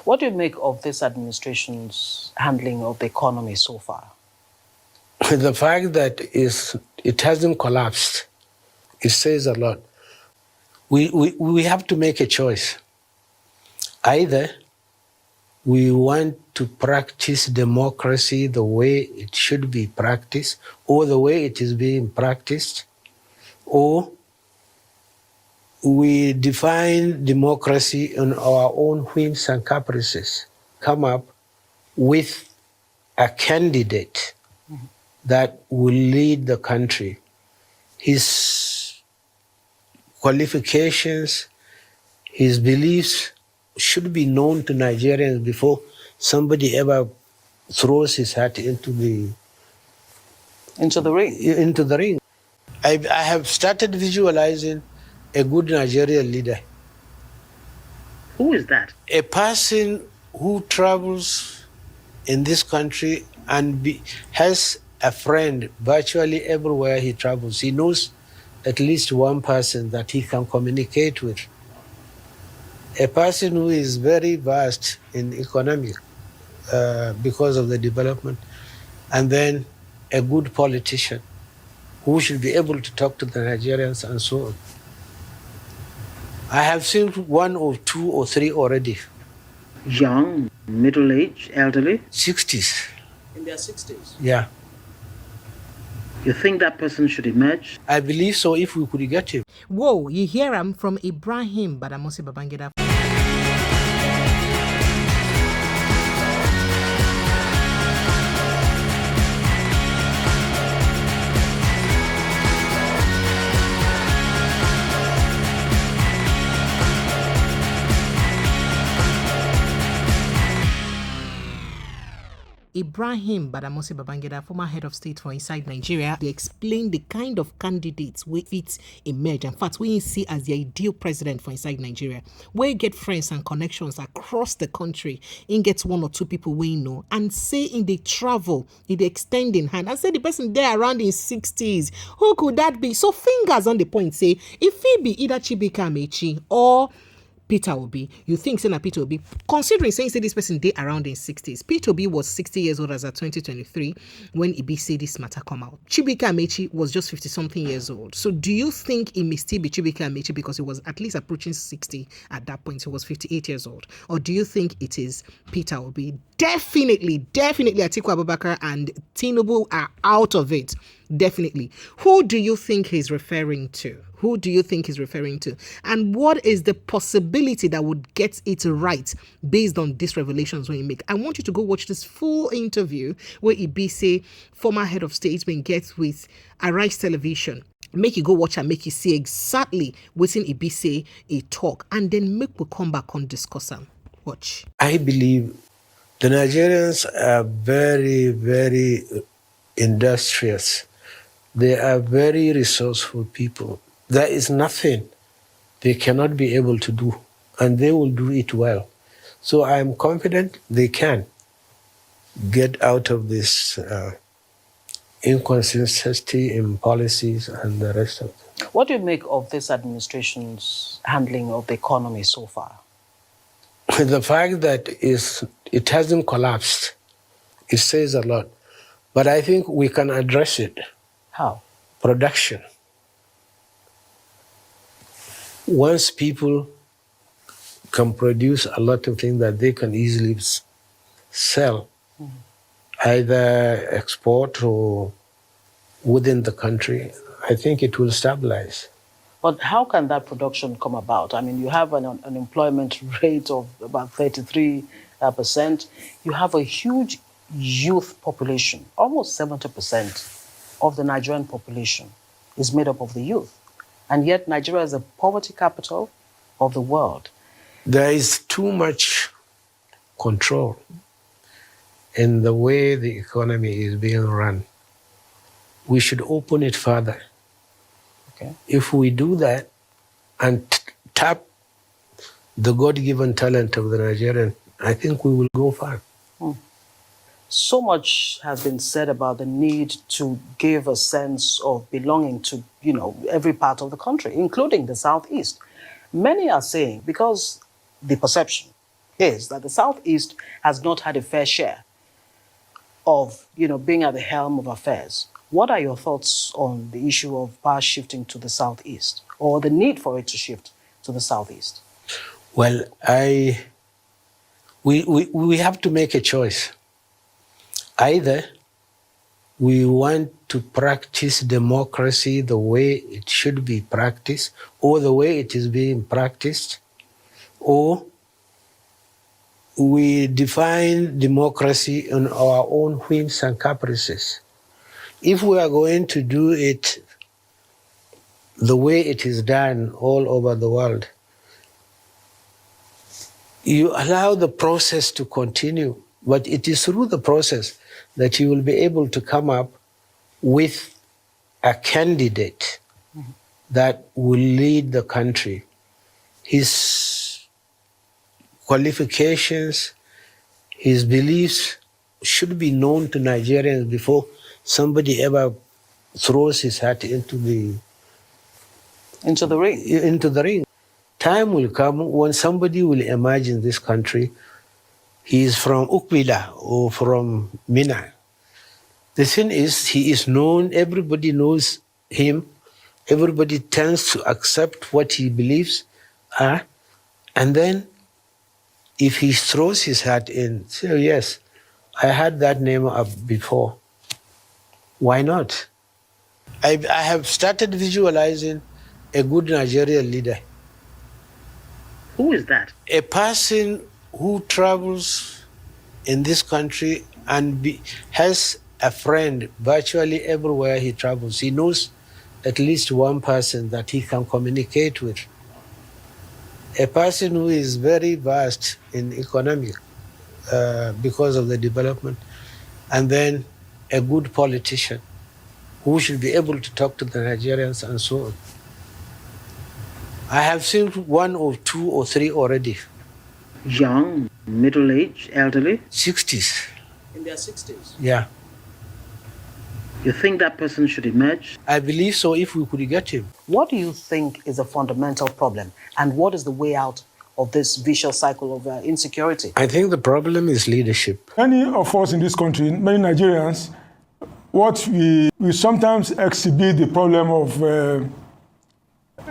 What do you make of this administration's handling of the economy so far? The fact that it hasn't collapsed, it says a lot. We have to make a choice. Either we want to practice democracy the way it should be practiced, or the way it is being practiced, or we define democracy on our own whims and caprices, come up with a candidate that will lead the country. His qualifications, his beliefs should be known to Nigerians before somebody ever throws his hat into the ring. I have started visualizing a good Nigerian leader. Who is that? A person who travels in this country and has a friend virtually everywhere he travels. He knows at least one person that he can communicate with. A person who is very vast in economy because of the development, and then a good politician who should be able to talk to the Nigerians and so on. I have seen one or two or three already. Young, middle-aged, elderly? 60s. In their 60s? Yeah. You think that person should emerge? I believe so, if we could get him. Whoa, you hear him from Ibrahim Badamasi Babangida. Ibrahim Badamasi Babangida, former head of state for inside Nigeria, they explained the kind of candidates with it emerge. In fact, we see as the ideal president for inside Nigeria, where you get friends and connections across the country, and get one or two people we know, and say in the travel, in the extending hand, and say the person there around in 60s, who could that be? So fingers on the point, say, if he be either Amaechi or Peter Obi, you think saying Peter Obi, considering saying say this person day around in 60s. Peter Obi was 60 years old as at 2023 when Ibi said this matter come out. Amaechi was just 50-something years old. So do you think it may still be Amaechi because he was at least approaching 60 at that point? He was 58 years old. Or do you think it is Peter Obi? Definitely Atiku Abubakar and Tinubu are out of it. Definitely. Who do you think he's referring to? Who do you think he's referring to? And what is the possibility that would get it right based on these revelations when you make? I want you to go watch this full interview where Ibise, former head of state, been gets with Arise Television. Make you go watch and make you see exactly what's in Ibise a talk, and then make we come back and discuss them. Watch. I believe the Nigerians are very, very industrious. They are very resourceful people. There is nothing they cannot be able to do, and they will do it well. So I am confident they can get out of this inconsistency in policies and the rest of them. What do you make of this administration's handling of the economy so far? The fact that it hasn't collapsed, it says a lot. But I think we can address it. How? Production. Once people can produce a lot of things that they can easily sell, either export or within the country, I think it will stabilize. But how can that production come about? I mean, you have an unemployment rate of about 33%. You have a huge youth population. Almost 70% of the Nigerian population is made up of the youth. And yet Nigeria is the poverty capital of the world. There is too much control in the way the economy is being run. We should open it further. Okay. If we do that and tap the God-given talent of the Nigerian, I think we will go far. So much has been said about the need to give a sense of belonging to, every part of the country, including the Southeast. Many are saying, because the perception is that the Southeast has not had a fair share of, being at the helm of affairs. What are your thoughts on the issue of power shifting to the Southeast, or the need for it to shift to the Southeast? Well, we have to make a choice. Either we want to practice democracy the way it should be practiced, or the way it is being practiced, or we define democracy on our own whims and caprices. If we are going to do it the way it is done all over the world, you allow the process to continue, but it is through the process that you will be able to come up with a candidate that will lead the country. His qualifications, his beliefs should be known to Nigerians before somebody ever throws his hat into the ring. Time will come when somebody will emerge in this country. He is from Ukwila or from Mina. The thing is, he is known, everybody knows him, everybody tends to accept what he believes, and then if he throws his hat in, say, yes, I had that name up before. Why not? I have started visualizing a good Nigerian leader. Who is that? A person who travels in this country and has a friend virtually everywhere he travels. He knows at least one person that he can communicate with. A person who is very vast in economic because of the development, and then a good politician who should be able to talk to the Nigerians and so on. I have seen one or two or three already. Young, middle-aged, elderly? 60s. In their 60s? Yeah. You think that person should emerge? I believe so, if we could get him. What do you think is a fundamental problem, and what is the way out of this vicious cycle of insecurity? I think the problem is leadership. Many of us in this country, many Nigerians, what we sometimes exhibit the problem of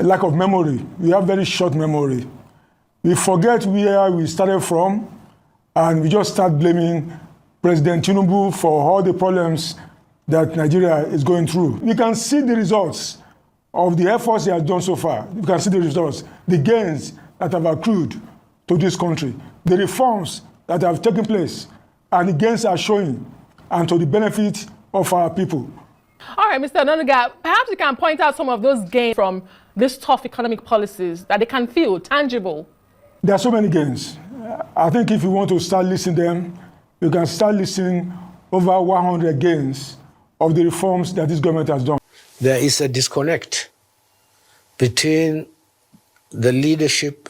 lack of memory. We have very short memory. We forget where we started from, and we just start blaming President Tinubu for all the problems that Nigeria is going through. We can see the results of the efforts he has done so far. We can see the results, the gains that have accrued to this country, the reforms that have taken place, and the gains are showing, and to the benefit of our people. All right, Mr. Ononuga, perhaps you can point out some of those gains from these tough economic policies that they can feel tangible. There are so many gains. I think if you want to start listing them, you can start listing over 100 gains of the reforms that this government has done. There is a disconnect between the leadership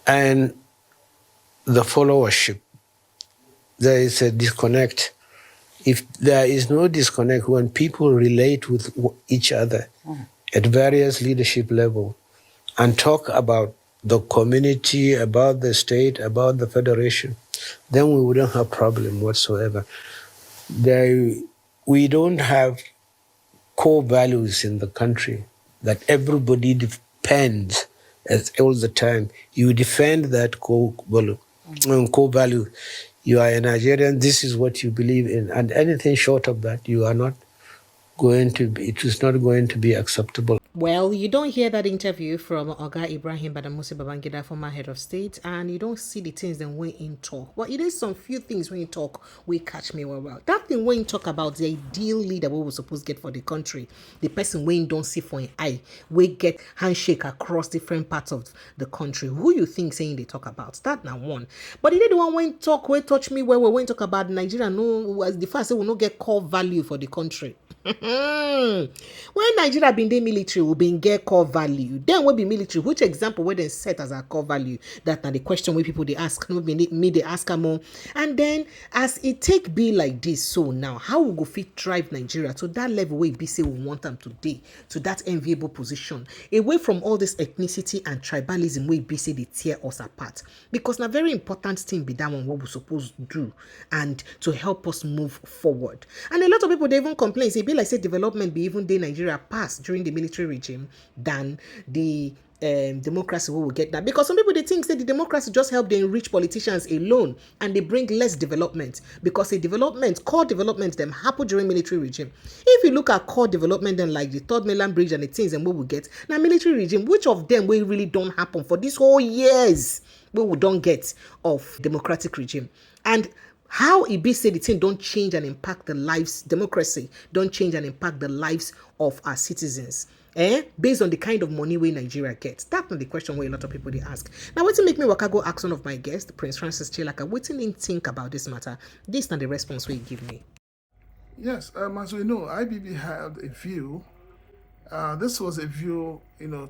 and the followership. There is a disconnect. If there is no disconnect, when people relate with each other at various leadership levels and talk about the community, about the state, about the federation, then we wouldn't have problem whatsoever. We don't have core values in the country that everybody depends all the time. You defend that core value. You are a Nigerian, this is what you believe in, and anything short of that, you are not going to be, it is not going to be acceptable. Well, you don't hear that interview from Oga Ibrahim Badamasi Babangida, former head of state, and you don't see the things that when in talk. But it is some few things when you talk, we catch me well. That thing when you talk about the ideal leader we were supposed to get for the country, the person when don't see for an eye, we get handshake across different parts of the country. Who you think saying they talk about? That now one. But the one when talk, when touch me well, when talk about Nigeria, no, as the first say we no get core value for the country. When Nigeria been the military, we been get core value. Then we be military. Which example where they set as a core value? That now the question where people they ask, no be me they ask more. And then as it take be like this, so now how we go fit drive Nigeria to that level where be say we want them today, to that enviable position, away from all this ethnicity and tribalism where be say they tear us apart. Because now very important thing be that one what we supposed to do and to help us move forward. And a lot of people they even complain, say be like say development be even day Nigeria passed during the military regime than the democracy we will get that, because some people they think that the democracy just help the enrich politicians alone and they bring less development, because core development them happen during military regime. If you look at core development then like the third mainland bridge and the things and we will get now military regime, which of them will really don't happen for this whole years we don't get of democratic regime? And how it be say the thing don't change and impact the lives, democracy don't change and impact the lives of our citizens, based on the kind of money we Nigeria gets? That's not the question where a lot of people they ask. Now, what to make me waka go ask one of my guests, Prince Francis Chilaka, what do you think about this matter? This is not the response we give me. Yes, as we know, IBB had a view. This was a view,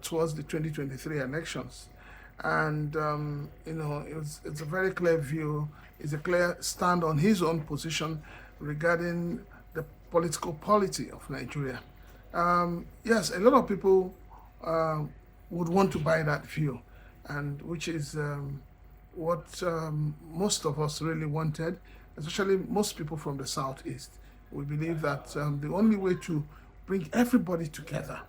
towards the 2023 elections, and it's a very clear view. It's a clear stand on his own position regarding the political polity of Nigeria. Yes, a lot of people would want to buy that view, and which is what most of us really wanted, especially most people from the Southeast. We believe that the only way to bring everybody together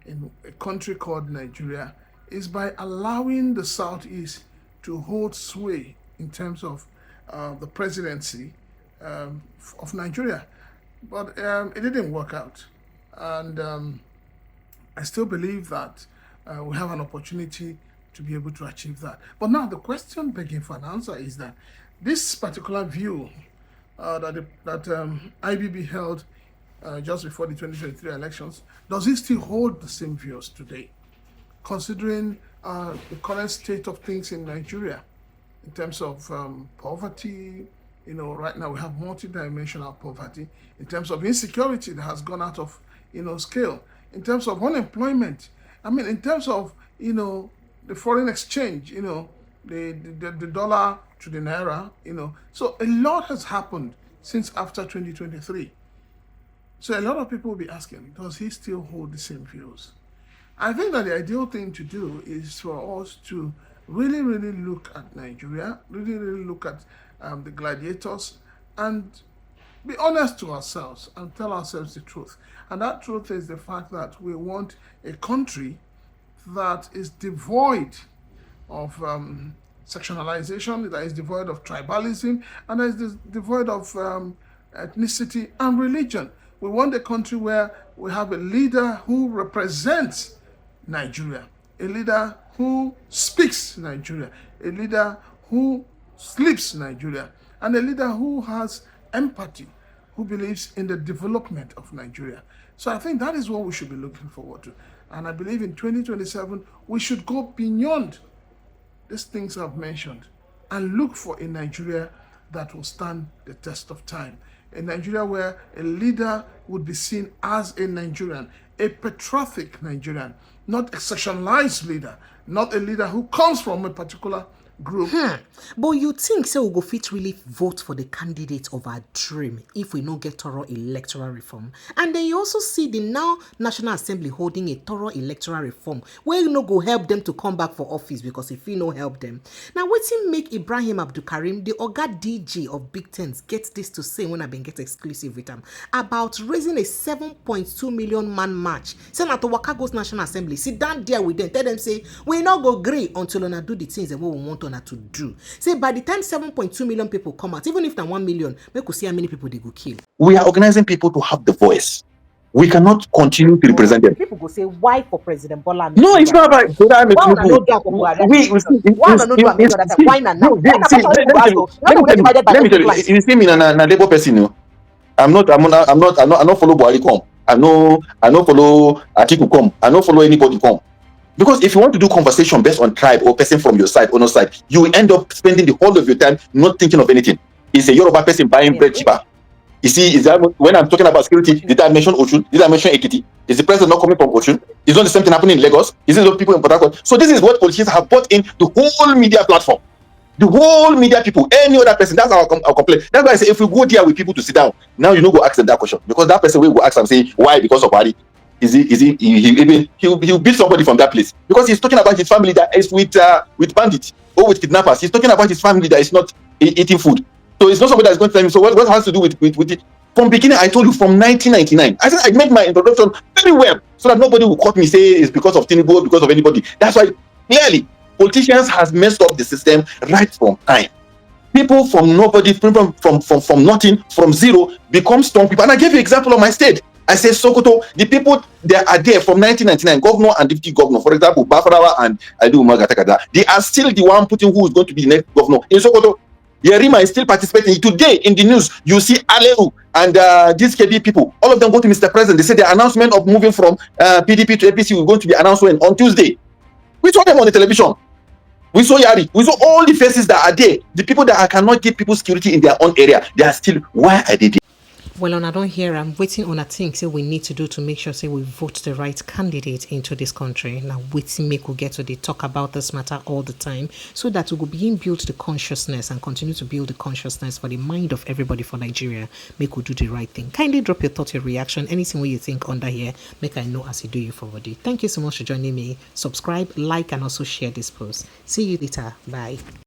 in a country called Nigeria is by allowing the Southeast to hold sway in terms of the presidency of Nigeria. But it didn't work out. And I still believe that we have an opportunity to be able to achieve that. But now the question begging for an answer is that this particular view that IBB held just before the 2023 elections, does it still hold the same views today, considering the current state of things in Nigeria in terms of poverty? Right now we have multidimensional poverty, in terms of insecurity that has gone out of scale, in terms of unemployment, in terms of the foreign exchange, the dollar to the naira, so a lot has happened since after 2023. So a lot of people will be asking, does he still hold the same views? I think that the ideal thing to do is for us to really, really look at Nigeria, really, really look at the gladiators, and be honest to ourselves and tell ourselves the truth. And that truth is the fact that we want a country that is devoid of sectionalization, that is devoid of tribalism, and that is devoid of ethnicity and religion. We want a country where we have a leader who represents Nigeria, a leader who speaks Nigeria, a leader who sleeps Nigeria, and a leader who has empathy, who believes in the development of Nigeria. So I think that is what we should be looking forward to. And I believe in 2027, we should go beyond these things I've mentioned and look for a Nigeria that will stand the test of time. A Nigeria where a leader would be seen as a Nigerian, a patriotic Nigerian, not a sectionalized leader, not a leader who comes from a particular group. But you think so we go fit really vote for the candidate of our dream if we no get thorough electoral reform? And then you also see the now National Assembly holding a thorough electoral reform where you no go help them to come back for office, because if you no help them. Now wetin make Ibrahim Abdulkarim, the Oga DJ of Big Tens, get this to say when I been get exclusive with him about raising a 7.2 million man march. Senator Waka goes National Assembly, sit down there with them, tell them say we no go agree until una do the things that we want on to do. Say by the time 7.2 million people come out, even if na 1 million, we could see how many people they go kill. We are organizing people to have the voice. We cannot continue to represent them. People go say, why for President Bola? No, it's not about why let me tell you, you see me na labor person, you know. I'm not follow Buhari come. I no follow Atiku come. I no follow anybody come. Because if you want to do conversation based on tribe or person from your side or no side, you will end up spending the whole of your time not thinking of anything. It's a Yoruba person buying bread cheaper. You see, is that when I'm talking about security, did I mention Oshun? Did I mention Ekiti? Is the president not coming from Oshun? Is not the same thing happening in Lagos? Is it the people in Port Harcourt? So this is what politicians have brought in the whole media platform. The whole media people, any other person, that's our complaint. That's why I say if we go there with people to sit down, now you know go ask them that question. Because that person will go ask them, say, why? Because of Wari. He'll beat somebody from that place. Because he's talking about his family that is with bandits or with kidnappers. He's talking about his family that is not eating food. So it's not somebody that's going to tell him. So what has to do with it? From beginning, I told you from 1999. I said I made my introduction very well so that nobody will quote me, say it's because of Tinubu or because of anybody. That's why clearly politicians has messed up the system right from time. People from nobody, from nothing, from zero, become strong people. And I gave you an example of my state. I say Sokoto, the people that are there from 1999, governor and deputy governor, for example, Bafarawa and Adu Magatakada, they are still the one putting who is going to be the next governor in Sokoto. Yerima is still participating. Today in the news, you see Aleu and these KB people, all of them go to Mr. President. They say the announcement of moving from PDP to APC is going to be announced on Tuesday. We saw them on the television. We saw Yari. We saw all the faces that are there. The people that cannot give people security in their own area, they are still, why are they there? Well, I don't hear. I'm waiting on a thing say we need to do to make sure say we vote the right candidate into this country. Now, waiting make we get to the talk about this matter all the time so that we will begin build the consciousness and continue to build the consciousness for the mind of everybody for Nigeria. Make we do the right thing. Kindly drop your thought, your reaction, anything what you think under here. Make I know as you do you forward it. Thank you so much for joining me. Subscribe, like, and also share this post. See you later. Bye.